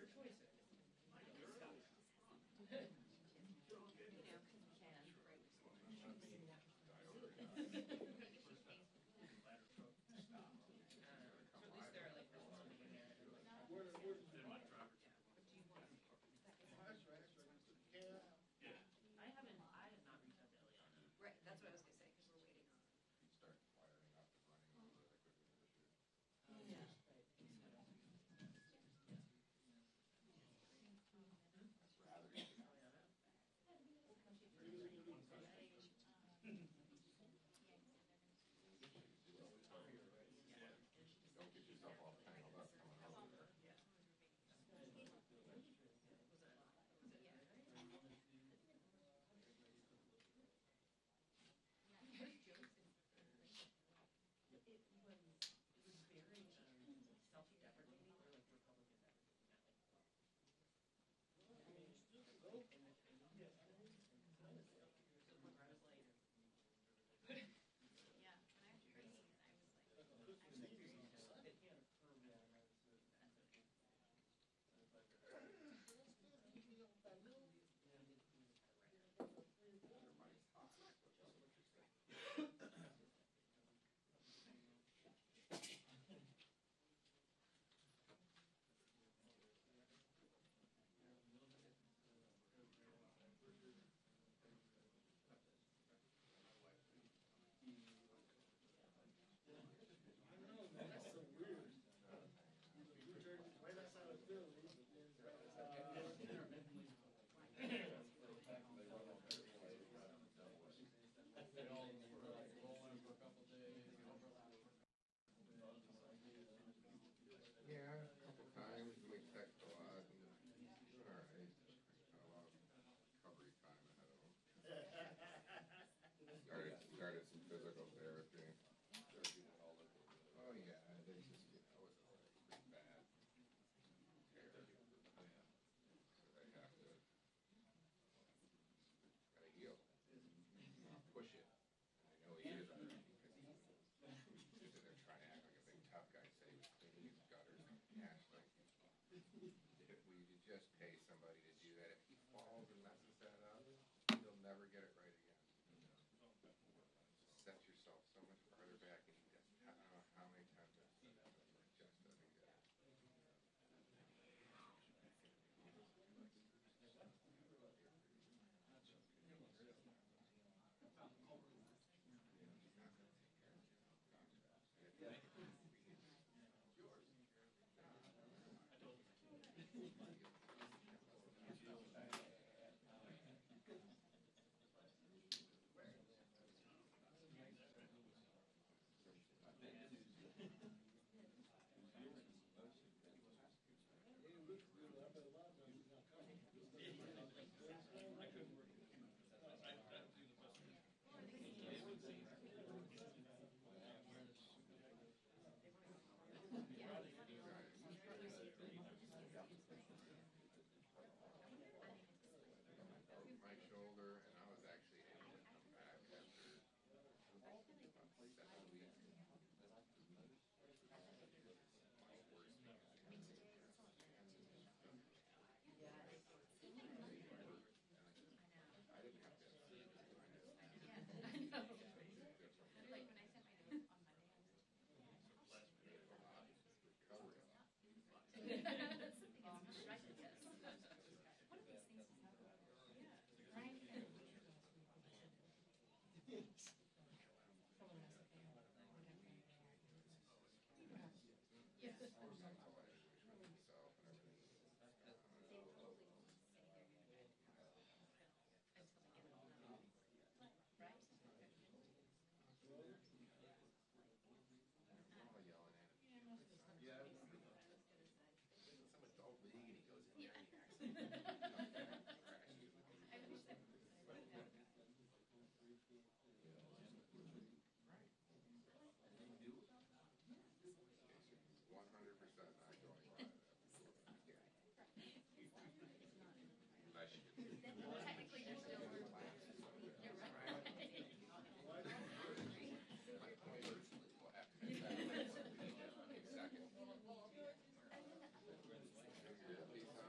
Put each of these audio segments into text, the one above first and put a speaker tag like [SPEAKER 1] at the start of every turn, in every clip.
[SPEAKER 1] your choices.
[SPEAKER 2] Right, that's what I was going to say, because we're waiting on.
[SPEAKER 3] Start firing up and running really quickly with the shoot.
[SPEAKER 2] Yeah.
[SPEAKER 3] Rather don't get yourself all tangled up coming over there.
[SPEAKER 1] It was very self-deprecating, or like Republican deprecating.
[SPEAKER 2] Yeah, when I heard these, I was like,
[SPEAKER 3] Everybody's hot, which is interesting.
[SPEAKER 4] That's so weird. You turned right outside of Philly,
[SPEAKER 5] They all sort of like roll in for a couple days, overlap.
[SPEAKER 3] Yeah, a couple times we text a lot. And, all right, got a lot of recovery time ahead of them. Started some physical therapy. Oh yeah, it's just it was pretty bad. So they have to gotta heal, push it. And I know he is already because they're trying to act like a big tough guy. Say he was cleaning his gutters and cash like. Will you just pay somebody to do that? If he falls and messes that up, he'll never get it right again. Set yourself so much farther back, and he just, I don't know how many times I've seen that, but it just doesn't get it. My shoulder, and I was actually able to come back after about 7 weeks. My worst thing I didn't have to.
[SPEAKER 2] I know. Like when I sent my notes on Monday, I was like,
[SPEAKER 3] Recovery.
[SPEAKER 2] that's the thing, it's not right, yes. One of these things is not right. Right? Yeah.
[SPEAKER 3] Himself and everything.
[SPEAKER 2] They totally won't say they're going to get it until they get it all done. Right?
[SPEAKER 3] All yelling at him.
[SPEAKER 5] Yeah.
[SPEAKER 3] Some adult league, and he goes in there and he crashes.
[SPEAKER 2] I wish that.
[SPEAKER 3] Right. 100% not going by that. Unless you
[SPEAKER 2] Then technically you're still you're right.
[SPEAKER 3] my point is, we'll have to make that in a second. At least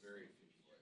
[SPEAKER 3] very few people.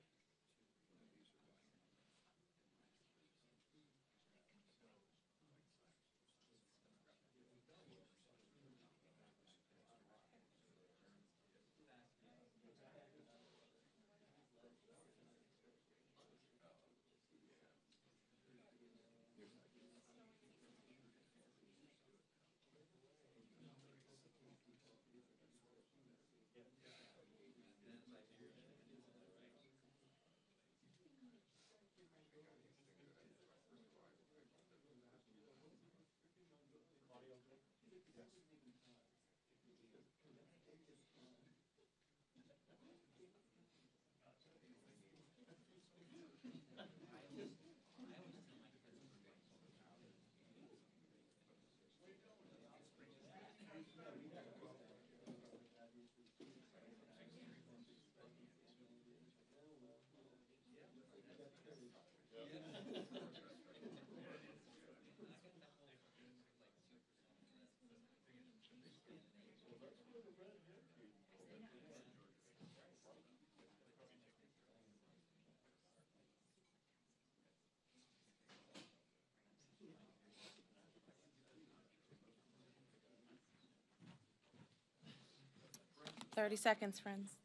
[SPEAKER 6] Thirty seconds, friends.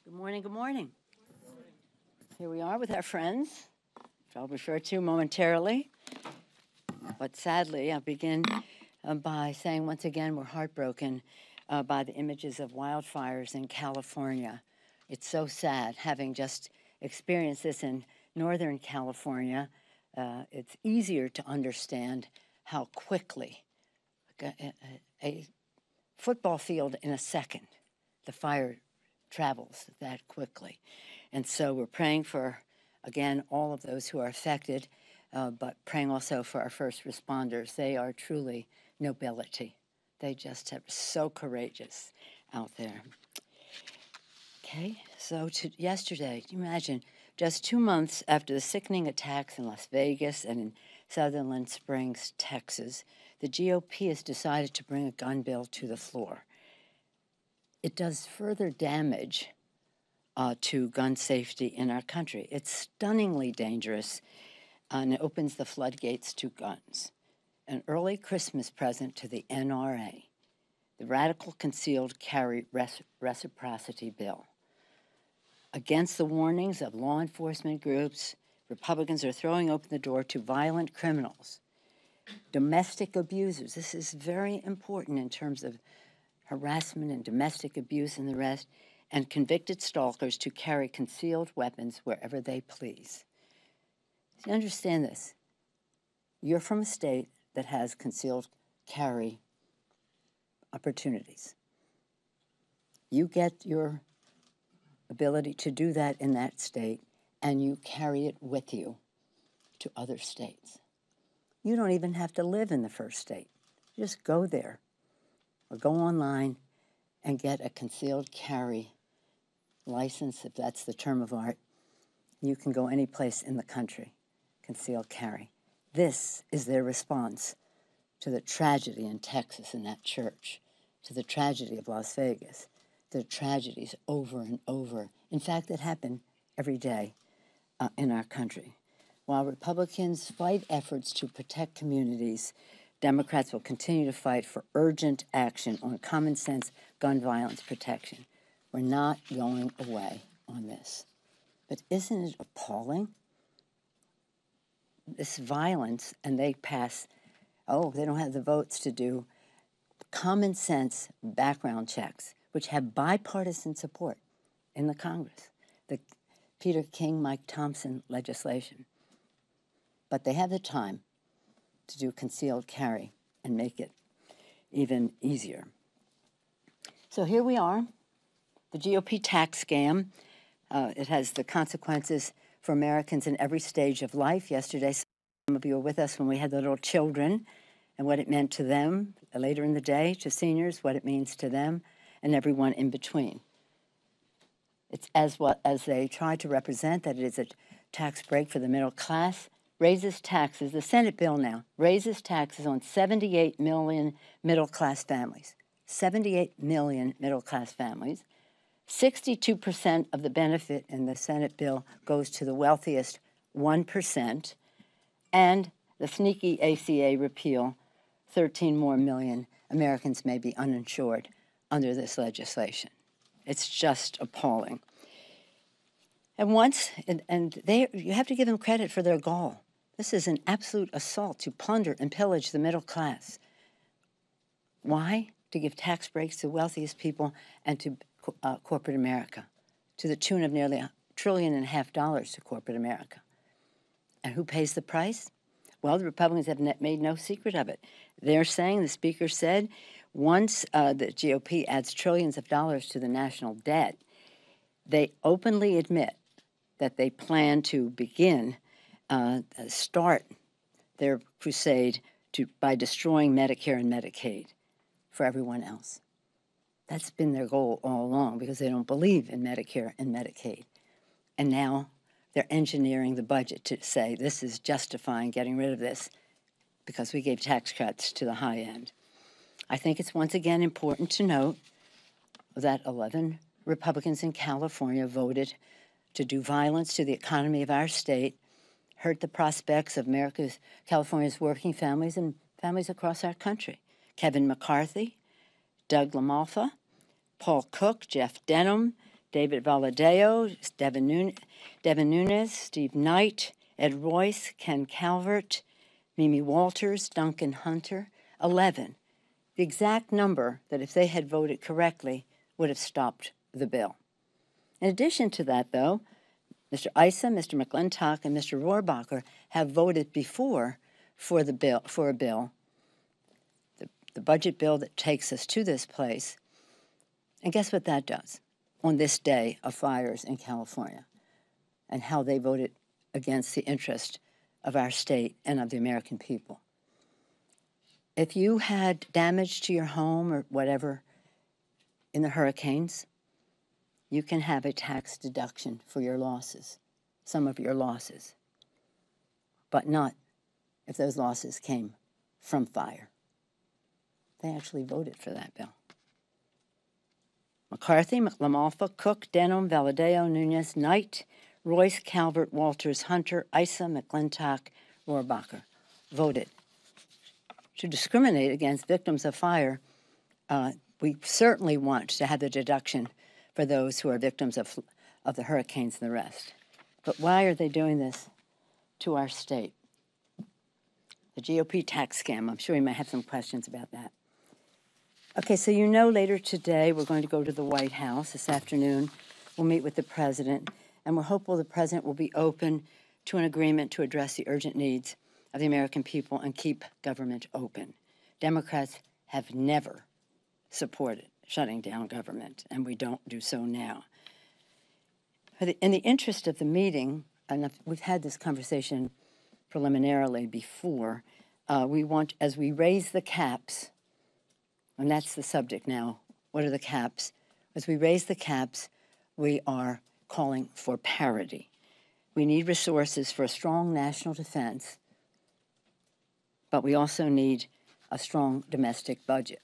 [SPEAKER 7] Good morning, good morning. Here we are with our friends, which I'll refer to momentarily. But sadly, I'll begin by saying once again we're heartbroken by the images of wildfires in California. It's so sad, having just experienced this in Northern California. It's easier to understand how quickly a football field in a second, the fire travels that quickly. And so we're praying for, again, all of those who are affected, but praying also for our first responders. They are truly nobility. They just are so courageous out there. Okay, so yesterday, can you imagine, just 2 months after the sickening attacks in Las Vegas and in Sutherland Springs, Texas, the GOP has decided to bring a gun bill to the floor. It does further damage to gun safety in our country. It's stunningly dangerous, and it opens the floodgates to guns. An early Christmas present to the NRA, the Radical Concealed Carry Reciprocity Bill. Against the warnings of law enforcement groups, Republicans are throwing open the door to violent criminals, domestic abusers. This is very important in terms of harassment and domestic abuse and the rest, and convicted stalkers to carry concealed weapons wherever they please. So understand this. You're from a state that has concealed carry opportunities. You get your ability to do that in that state, and you carry it with you to other states. You don't even have to live in the first state. Just go there or go online and get a concealed carry license, if that's the term of art. You can go any place in the country, concealed carry. This is their response to the tragedy in Texas in that church, to the tragedy of Las Vegas, the tragedies over and over. In fact, that happen every day in our country. While Republicans fight efforts to protect communities, Democrats will continue to fight for urgent action on common sense gun violence protection. We're not going away on this. But isn't it appalling? This violence, and they pass, they don't have the votes to do common sense background checks, which have bipartisan support in the Congress, the Peter King, Mike Thompson legislation. But they have the time to do concealed carry and make it even easier. So here we are, The GOP tax scam, it has the consequences for Americans in every stage of life. Yesterday, some of you were with us when we had the little children and what it meant to them. Later in the day, to seniors, what it means to them and everyone in between. It's as they try to represent that it is a tax break for the middle class, raises taxes. The Senate bill now raises taxes on 78 million middle-class families. 78 million middle-class families. 62% of the benefit in the Senate bill goes to the wealthiest 1%, and the sneaky ACA repeal, 13 more million Americans may be uninsured under this legislation. It's just appalling. And you have to give them credit for their gall. This is an absolute assault to plunder and pillage the middle class. Why? To give tax breaks to the wealthiest people and to corporate America, to the tune of nearly $1.5 trillion to corporate America. And who pays the price? Well, the Republicans have made no secret of it. They're saying, the Speaker said, once the GOP adds trillions of dollars to the national debt, they openly admit that they plan to start their crusade by destroying Medicare and Medicaid for everyone else. That's been their goal all along because they don't believe in Medicare and Medicaid. And now they're engineering the budget to say this is justifying getting rid of this because we gave tax cuts to the high end. I think it's once again important to note that 11 Republicans in California voted to do violence to the economy of our state, hurt the prospects of California's working families and families across our country. Kevin McCarthy, Doug LaMalfa, Paul Cook, Jeff Denham, David Valadao, Devin Nunes, Steve Knight, Ed Royce, Ken Calvert, Mimi Walters, Duncan Hunter, 11. The exact number that if they had voted correctly would have stopped the bill. In addition to that, though, Mr. Issa, Mr. McClintock, and Mr. Rohrabacher have voted before for a bill, the budget bill that takes us to this place. And guess what that does on this day of fires in California and how they voted against the interest of our state and of the American people. If you had damage to your home or whatever in the hurricanes, you can have a tax deduction for your losses, some of your losses, but not if those losses came from fire. They actually voted for that bill. McCarthy, LaMalfa, Cook, Denham, Valadao, Nunes, Knight, Royce, Calvert, Walters, Hunter, Issa, McClintock, Rohrabacher voted to discriminate against victims of fire. We certainly want to have the deduction for those who are victims of the hurricanes and the rest. But why are they doing this to our state? The GOP tax scam. I'm sure you might have some questions about that. Okay, so you know later today we're going to go to the White House this afternoon. We'll meet with the president, and we're hopeful the president will be open to an agreement to address the urgent needs of the American people and keep government open. Democrats have never supported shutting down government, and we don't do so now. In the interest of the meeting, and we've had this conversation preliminarily before, we want, as we raise the caps, and that's the subject now, what are the caps? As we raise the caps, we are calling for parity. We need resources for a strong national defense, but we also need a strong domestic budget.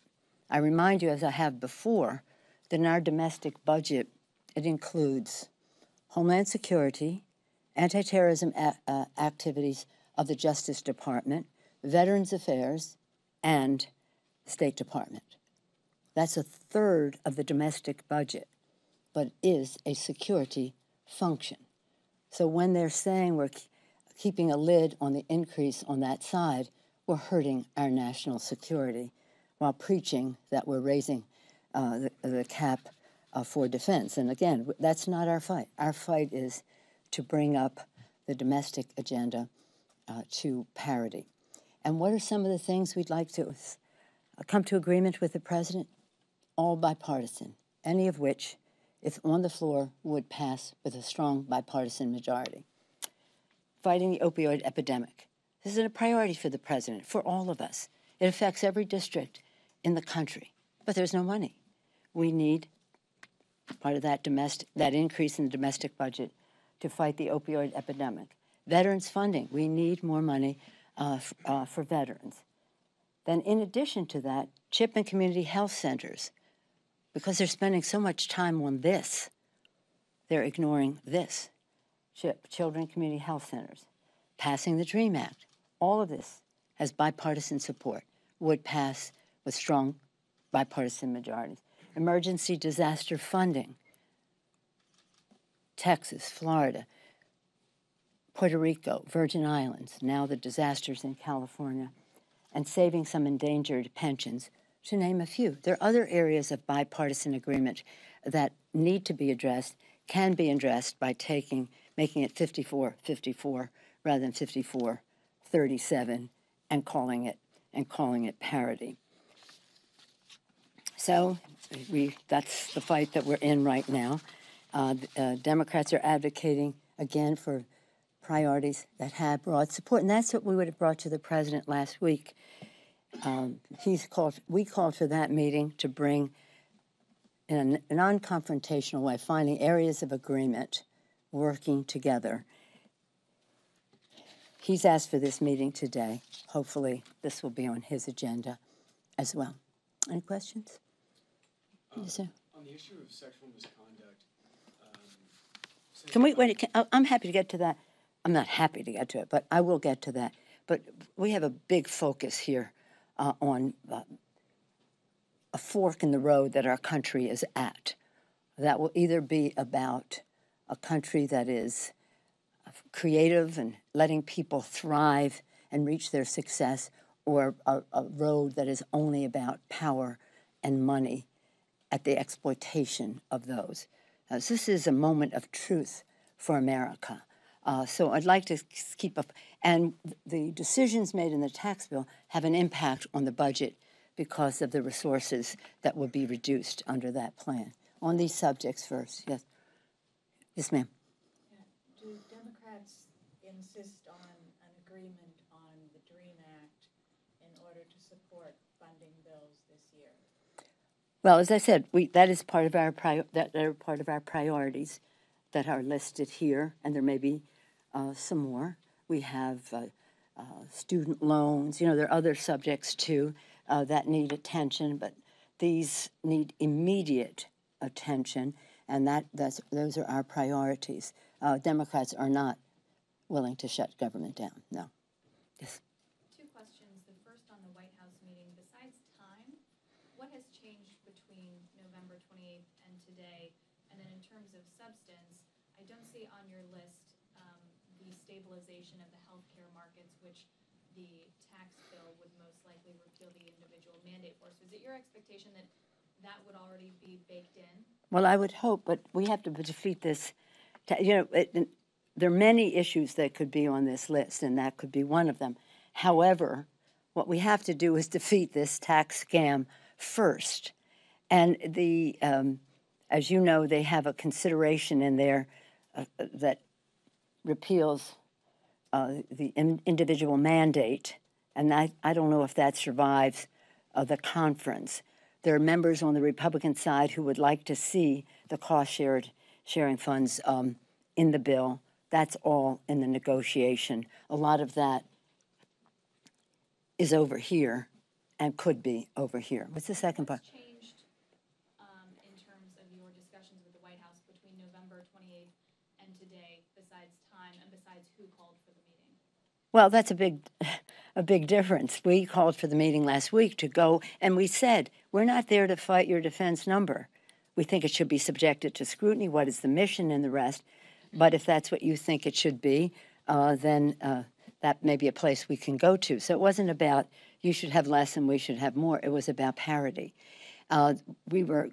[SPEAKER 7] I remind you, as I have before, that in our domestic budget, it includes Homeland Security, anti-terrorism activities of the Justice Department, Veterans Affairs, and State Department. That's a third of the domestic budget, but it is a security function. So when they're saying we're keeping a lid on the increase on that side, we're hurting our national security while preaching that we're raising the cap for defense. And again, that's not our fight. Our fight is to bring up the domestic agenda to parity. And what are some of the things we'd like to come to agreement with the president? All bipartisan, any of which if on the floor, would pass with a strong bipartisan majority. Fighting the opioid epidemic. This is a priority for the president, for all of us. It affects every district in the country, but there's no money. We need part of that increase in the domestic budget to fight the opioid epidemic. Veterans funding. We need more money for veterans. Then in addition to that, CHIP and community health centers, because they're spending so much time on this, they're ignoring this. CHIP, Children Community Health Centers, passing the DREAM Act. All of this has bipartisan support, would pass with strong bipartisan majorities. Emergency disaster funding. Texas, Florida, Puerto Rico, Virgin Islands, now the disasters in California, and saving some endangered pensions, to name a few. There are other areas of bipartisan agreement that need to be addressed, can be addressed by making it 54-54 rather than 54-37 and calling it parity. So that's the fight that we're in right now. Democrats are advocating, again, for priorities that have broad support, and that's what we would have brought to the president last week. We called for that meeting to bring, in a non-confrontational way, finding areas of agreement, working together. He's asked for this meeting today. Hopefully, this will be on his agenda as well. Any questions? Yes, sir.
[SPEAKER 6] On the issue of sexual misconduct,
[SPEAKER 7] Can we wait? I'm happy to get to that. I'm not happy to get to it, but I will get to that. But we have a big focus here on a fork in the road that our country is at. That will either be about a country that is creative and letting people thrive and reach their success, or a road that is only about power and money at the exploitation of those. This is a moment of truth for America. So I'd like to keep up. And the decisions made in the tax bill have an impact on the budget because of the resources that will be reduced under that plan. On these subjects first, yes. Yes, ma'am.
[SPEAKER 8] Do Democrats insist on an agreement on the DREAM Act in order to support funding bills this year?
[SPEAKER 7] Well, as I said, that is part of our priorities that are listed here, and there may be some more. We have student loans. You know, there are other subjects too that need attention, but these need immediate attention, and those are our priorities. Democrats are not willing to shut government down. No. Yes.
[SPEAKER 2] Two questions. The first on the White House meeting. Besides time, what has changed between November 28th and today? And then in terms of substance, I don't see on your list the stabilization of the healthcare markets, which the tax bill would most likely repeal the individual mandate for. So is it your expectation that that would already be baked in?
[SPEAKER 7] Well, I would hope, but we have to defeat this. There are many issues that could be on this list, and that could be one of them. However, what we have to do is defeat this tax scam first. And as you know, they have a consideration in there that repeals the individual mandate, and I don't know if that survives the conference. There are members on the Republican side who would like to see the cost-sharing funds in the bill. That's all in the negotiation. A lot of that is over here and could be over here. What's the second part?
[SPEAKER 2] What's changed in terms of your discussions with the White House between November 28th and today, besides time and besides who called for the meeting?
[SPEAKER 7] Well, that's a big difference. We called for the meeting last week to go, and we said, we're not there to fight your defense number. We think it should be subjected to scrutiny. What is the mission and the rest? But if that's what you think it should be, then that may be a place we can go to. So it wasn't about you should have less and we should have more. It was about parity. We were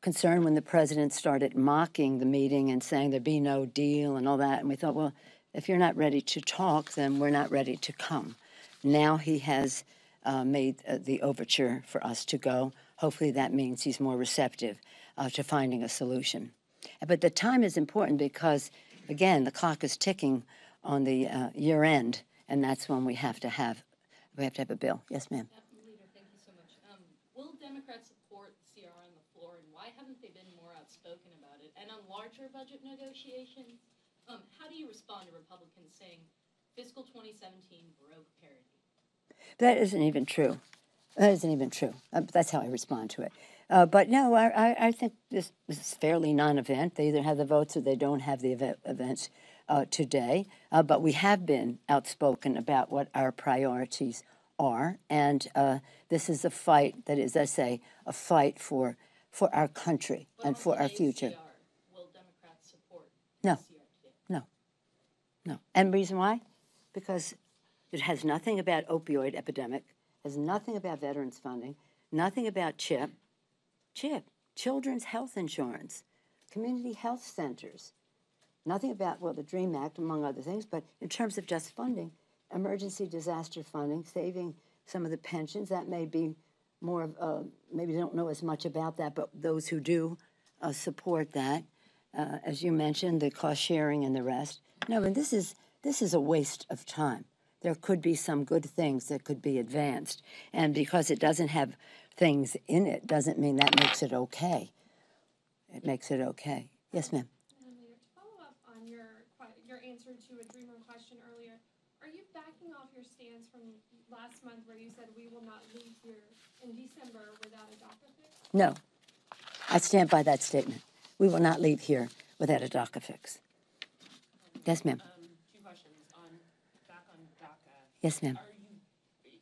[SPEAKER 7] concerned when the president started mocking the meeting and saying there'd be no deal and all that. And we thought, well, if you're not ready to talk, then we're not ready to come. Now he has made the overture for us to go. Hopefully that means he's more receptive. to finding a solution. But the time is important because, again, the clock is ticking on the year end, and that's when we have to have a bill. Yes, ma'am.
[SPEAKER 9] Leader, thank you so much. Will Democrats support the CR on the floor, and why haven't they been more outspoken about it? And on larger budget negotiations, how do you respond to Republicans saying fiscal 2017 broke parity?
[SPEAKER 7] That isn't even true. That isn't even true. That's how I respond to it. But no, I think this is fairly non-event. They either have the votes or they don't have the events today. But we have been outspoken about what our priorities are. And this is a fight that is, I say, a fight for our country and for our future.
[SPEAKER 9] Will Democrats support
[SPEAKER 7] No.
[SPEAKER 9] the CR today?
[SPEAKER 7] No. And the reason why? Because it has nothing about opioid epidemic, has nothing about veterans funding, nothing about CHIP, children's health insurance, community health centers, nothing about, well, the DREAM Act, among other things, but in terms of just funding, emergency disaster funding, saving some of the pensions, that may be more of, maybe they don't know as much about that, but those who do support that, as you mentioned, the cost sharing and the rest. No, and this is a waste of time. There could be some good things that could be advanced. And because it doesn't have things in it, doesn't mean that makes it okay. It makes it okay. Yes, ma'am.
[SPEAKER 10] To follow up on your answer to a Dreamer question earlier, are you backing off your stance from last month where you said we will not leave here in December without a DACA fix?
[SPEAKER 7] No. I stand by that statement. We will not leave here without a DACA fix. Yes, ma'am.
[SPEAKER 1] Two questions. Back on DACA.
[SPEAKER 7] Yes, ma'am.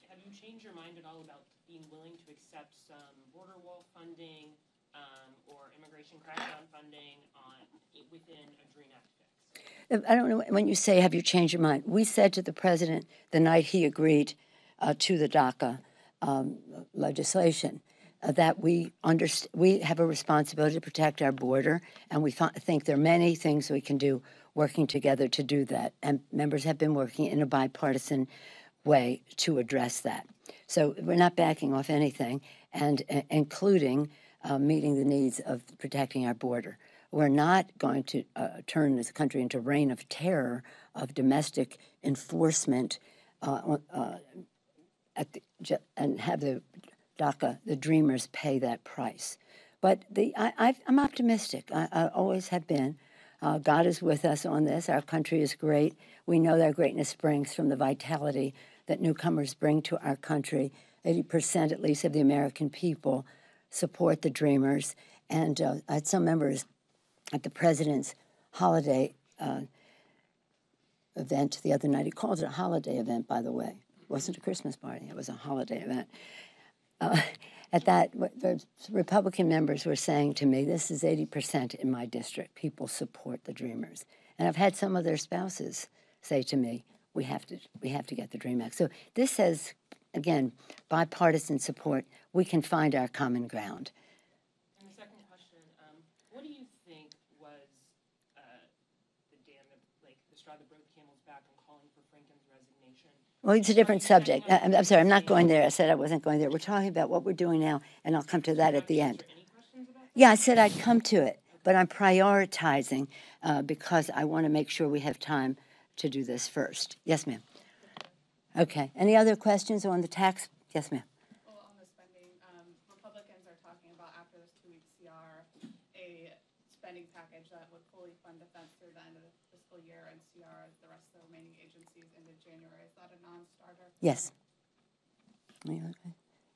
[SPEAKER 1] Have you changed your mind at all about being willing to accept some border wall funding or immigration crackdown funding within a DREAM Act fix?
[SPEAKER 7] I don't know, when you say, have you changed your mind? We said to the president the night he agreed to the DACA legislation that we have a responsibility to protect our border, and we think there are many things we can do working together to do that. And members have been working in a bipartisan way to address that. So we're not backing off anything, and including meeting the needs of protecting our border. We're not going to turn this country into a reign of terror, of domestic enforcement, and have the DACA, the dreamers, pay that price. But I'm optimistic. I always have been. God is with us on this. Our country is great. We know that greatness springs from the vitality that newcomers bring to our country. 80% at least of the American people support the dreamers. And I had some members at the president's holiday event the other night. He called it a holiday event, by the way. It wasn't a Christmas party. It was a holiday event. At that, the Republican members were saying to me, this is 80% in my district. People support the dreamers. And I've had some of their spouses say to me, we have to get the DREAM Act. So this says, again, bipartisan support. We can find our common ground.
[SPEAKER 1] And the second question, what do you think was the straw that broke the camel's back in calling for Franken's resignation?
[SPEAKER 7] Well, it's a different subject. I'm sorry, I'm not going there. I said I wasn't going there. We're talking about what we're doing now, and I'll come to that at the end.
[SPEAKER 1] Any questions about that?
[SPEAKER 7] Yeah, I said I'd come to it, but I'm prioritizing because I want to make sure we have time to do this first. Yes, ma'am. Okay. Any other questions on the tax? Yes, ma'am.
[SPEAKER 11] Well, on the spending, Republicans are talking about after this 2-week CR, a spending package that would fully fund defense through the end of the fiscal year and CR the rest of the remaining agencies into January. Is that a non-starter?
[SPEAKER 7] Yes.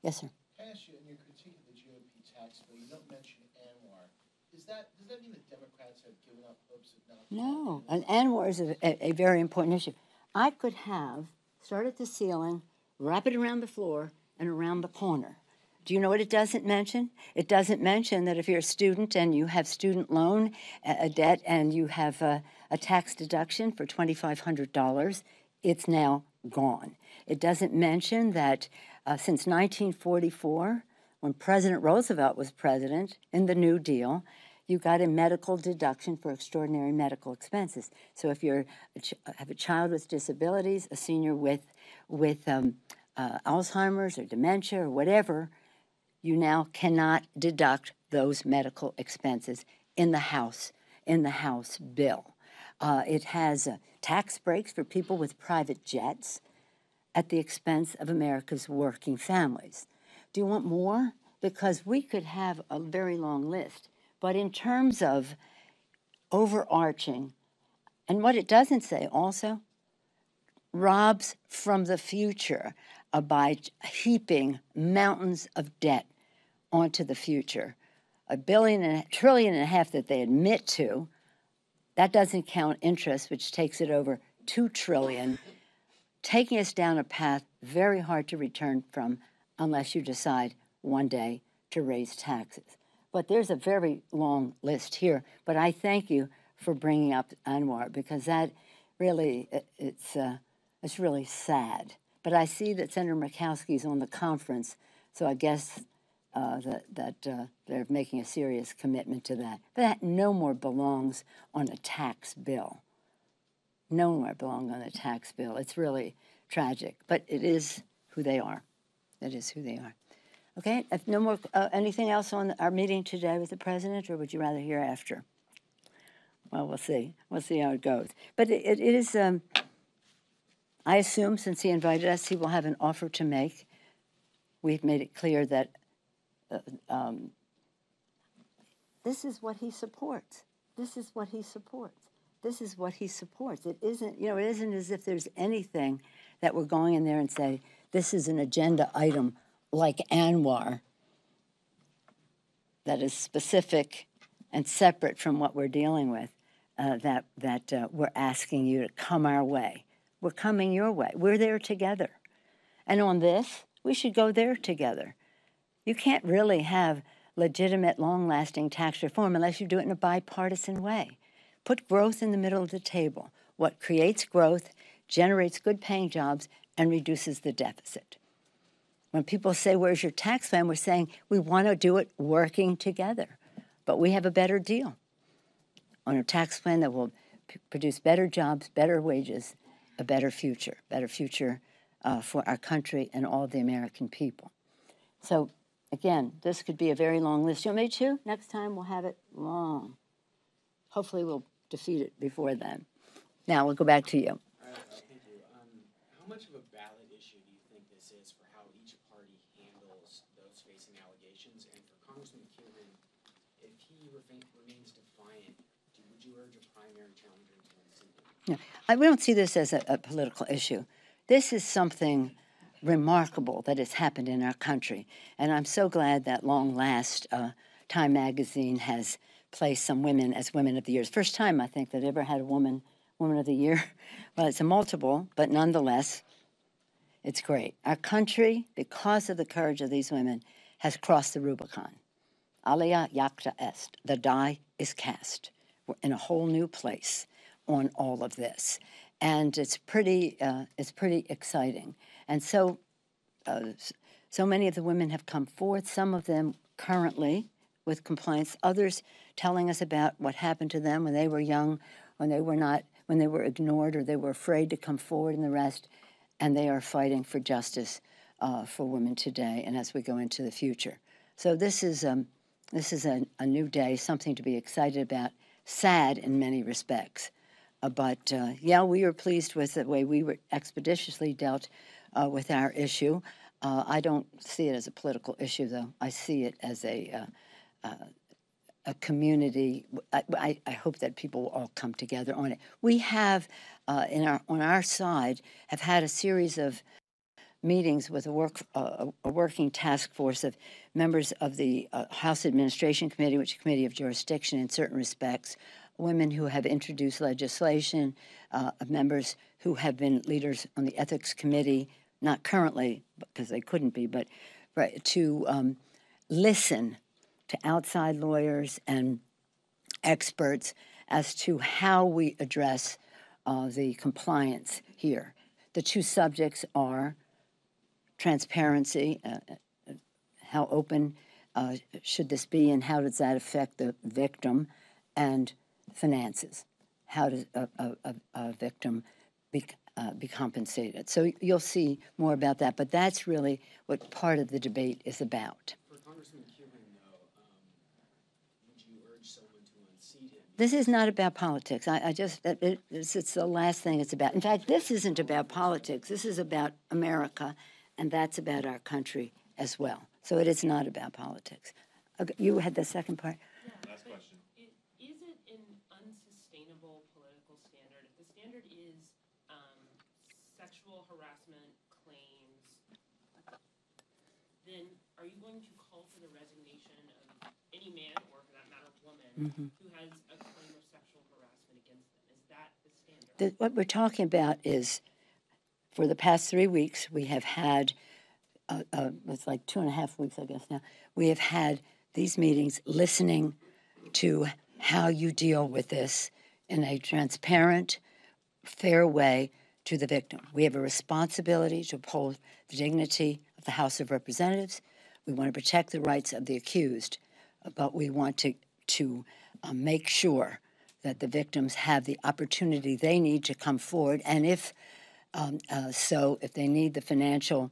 [SPEAKER 7] Yes, sir.
[SPEAKER 4] Can I ask you, in your critique of the GOP tax bill, you don't mention ANWR. Does that mean that Democrats have given up hopes of not?
[SPEAKER 7] No, and ANWR is a very important issue. I could have start at the ceiling, wrap it around the floor, and around the corner. Do you know what it doesn't mention? It doesn't mention that if you're a student and you have student loan debt and you have a tax deduction for $2,500, it's now gone. It doesn't mention that since 1944, when President Roosevelt was president, in the New Deal, you got a medical deduction for extraordinary medical expenses. So if you have a child with disabilities, a senior with Alzheimer's or dementia or whatever, you now cannot deduct those medical expenses in the House bill. It has tax breaks for people with private jets at the expense of America's working families. Do you want more? Because we could have a very long list. But in terms of overarching, and what it doesn't say also, robs from the future by heaping mountains of debt onto the future. $1.5 trillion that they admit to, that doesn't count interest, which takes it over $2 trillion, taking us down a path very hard to return from unless you decide one day to raise taxes. But there's a very long list here. But I thank you for bringing up Anwar, because that really, it's really sad. But I see that Senator Murkowski is on the conference, so I guess that they're making a serious commitment to that. But that no more belongs on a tax bill. No more belong on a tax bill. It's really tragic, but it is who they are. It is who they are. Okay, if no more, anything else on our meeting today with the president, or would you rather hear after? Well, we'll see. We'll see how it goes. But it is, I assume, since he invited us, he will have an offer to make. We've made it clear that this is what he supports. This is what he supports. This is what he supports. It isn't, it isn't as if there's anything that we're going in there and say, this is an agenda item like Anwar that is specific and separate from what we're dealing with, that we're asking you to come our way. We're coming your way. We're there together. And on this, we should go there together. You can't really have legitimate, long-lasting tax reform unless you do it in a bipartisan way. Put growth in the middle of the table. What creates growth, generates good-paying jobs, and reduces the deficit. When people say, where's your tax plan, we're saying we want to do it working together. But we have a better deal on a tax plan that will produce better jobs, better wages, a better future for our country and all of the American people. So, again, this could be a very long list. You want me to? Next time we'll have it long. Hopefully we'll defeat it before then. Now we'll go back to you.
[SPEAKER 6] Thank you. How much of a ballot issue do you think this is for how each party handles those facing allegations? And for Congressman Cuban, if he remains defiant, would you urge a primary challenger to win the seat?
[SPEAKER 7] We don't see this as a political issue. This is something remarkable that has happened in our country. And I'm so glad that long last Time Magazine has placed some women as Women of the Year. First time, I think, that ever had a Woman of the Year. Well, it's a multiple, but nonetheless, it's great. Our country, because of the courage of these women, has crossed the Rubicon. Alia jacta est. The die is cast. We're in a whole new place on all of this. And it's pretty exciting. And so many of the women have come forth, some of them currently with complaints, others telling us about what happened to them when they were young, when they were ignored or they were afraid to come forward, and the rest, and they are fighting for justice for women today and as we go into the future. So this is a new day, something to be excited about, sad in many respects. But we were pleased with the way we were expeditiously dealt with our issue. I don't see it as a political issue, though. I see it as a community. I hope that people will all come together on it. We have, on our side, have had a series of meetings with a working task force of members of the House Administration Committee, which is a committee of jurisdiction in certain respects, women who have introduced legislation, members who have been leaders on the Ethics Committee, not currently because they couldn't be, but to listen to outside lawyers and experts as to how we address the compliance here. The two subjects are transparency, how open should this be, and how does that affect the victim, and finances. How does a victim be compensated? So you'll see more about that, but that's really what part of the debate is about.
[SPEAKER 6] For Congressman Cuban, though, unseat him.
[SPEAKER 7] This is not about politics. It's the last thing it's about. In fact, this isn't about politics. This is about America, and that's about our country as well. So it is not about politics. Okay, you had the second part?
[SPEAKER 1] Last question. Is it an unsustainable political standard? If the standard is sexual harassment claims, then are you going to call for the resignation of any man, or for that matter, woman, who has a claim of sexual harassment against them? Is that the standard?
[SPEAKER 7] What we're talking about is, for the past 3 weeks, we have had, it's like 2.5 weeks, I guess now, we have had these meetings listening to how you deal with this in a transparent, fair way to the victim. We have a responsibility to uphold the dignity of the House of Representatives. We want to protect the rights of the accused, but we want to make sure that the victims have the opportunity they need to come forward. And if they need the financial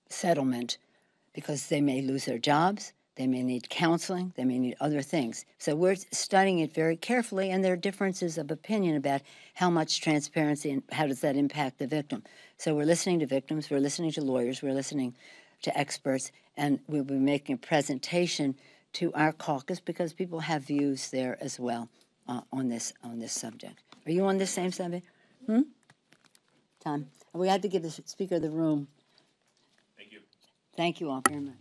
[SPEAKER 7] settlement, because they may lose their jobs, they may need counseling, they may need other things. So we're studying it very carefully, and there are differences of opinion about how much transparency and how does that impact the victim. So we're listening to victims, we're listening to lawyers, we're listening to experts, and we'll be making a presentation to our caucus because people have views there as well on this subject. Are you on this same subject? Tom? We had to give the Speaker of the Room.
[SPEAKER 3] Thank you.
[SPEAKER 7] Thank you all very much.